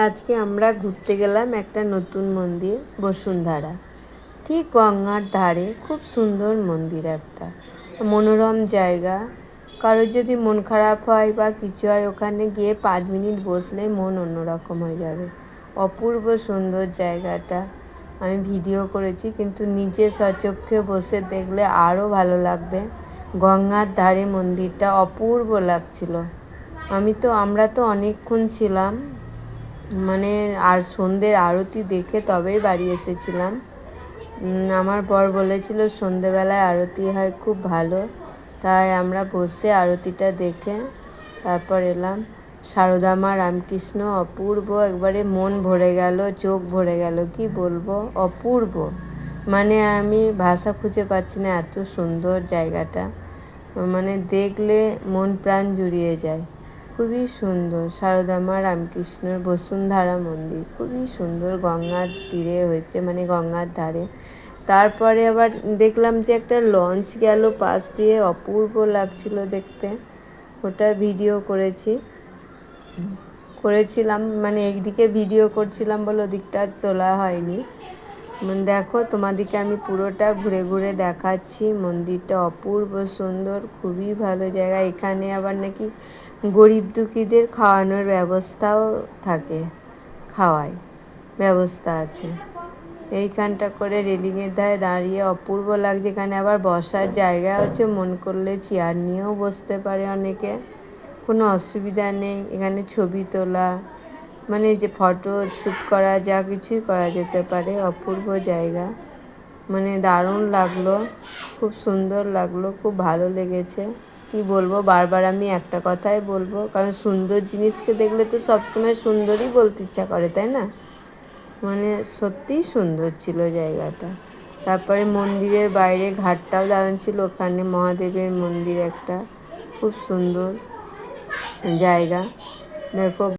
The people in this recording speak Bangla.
আজকে আমরা ঘুরতে গেলাম একটা নতুন মন্দির, বসুন্ধরা। ঠিক গঙ্গার ধারে, খুব সুন্দর মন্দির একটা, মনোরম জায়গা। কারোর যদি মন খারাপ হয় বা কিছু হয়, ওখানে গিয়ে 5 মিনিট বসলে মন অন্যরকম হয়ে যাবে। অপূর্ব সুন্দর জায়গাটা। আমি ভিডিও করেছি, কিন্তু নিজে সচক্ষে বসে দেখলে আরও ভালো লাগবে। গঙ্গার ধারে মন্দিরটা অপূর্ব লাগছিল। আমরা তো অনেকক্ষণ ছিলাম, মানে আর সন্ধ্যের আরতি দেখে তবেই বাড়ি এসেছিলাম। আমার বর বলেছিল সন্ধেবেলায় আরতি হয় খুব ভালো, তাই আমরা বসে আরতিটা দেখে তারপর এলাম। সারদা মা রামকৃষ্ণ অপূর্ব, একবারে মন ভরে গেল, চোখ ভরে গেল, কি বলবো, অপূর্ব। মানে আমি ভাষা খুঁজে পাচ্ছি না, এত সুন্দর জায়গাটা। মানে দেখলে মন প্রাণ জুড়িয়ে যায়। খুবই সুন্দর সারদা মা রামকৃষ্ণের বসুন্ধরা মন্দির, খুবই সুন্দর। গঙ্গার তীরে হয়েছে, মানে গঙ্গার ধারে। তারপরে আবার দেখলাম যে একটা লঞ্চ গেল পাশ দিয়ে, অপূর্ব লাগছিল দেখতে। ওটা ভিডিও করেছিলাম, মানে একদিকে ভিডিও করছিলাম বলে ওদিকটা তোলা হয়নি। দেখো, তোমাদেরকে আমি পুরোটা ঘুরে ঘুরে দেখাচ্ছি। মন্দিরটা অপূর্ব সুন্দর, খুবই ভালো জায়গা। এখানে আবার নাকি গরিব দুঃখীদের খাওয়ানোর ব্যবস্থাও থাকে, খাওয়ায় ব্যবস্থা আছে। এইখানটা করে রেলিংয়ের ধারে দাঁড়িয়ে অপূর্ব লাগছে। এখানে আবার বসার জায়গা হচ্ছে, মন করলে চেয়ার নিয়েও বসতে পারে অনেকে, কোনো অসুবিধা নেই। এখানে ছবি তোলা, মানে যে ফটো শ্যুট করা, যা কিছুই করা যেতে পারে। অপূর্ব জায়গা, মানে দারুণ লাগলো, খুব সুন্দর লাগলো, খুব ভালো লেগেছে। কি বলবো, বারবার আমি একটা কথাই বলবো, কারণ সুন্দর জিনিসকে দেখলে তো সবসময় সুন্দরই বলতে ইচ্ছা করে, তাই না? মানে সত্যিই সুন্দর ছিল জায়গাটা। তারপরে মন্দিরের বাইরে ঘাটটাও দারুণ ছিল, ওখানে মহাদেবের মন্দির একটা, খুব সুন্দর জায়গা। দেখো।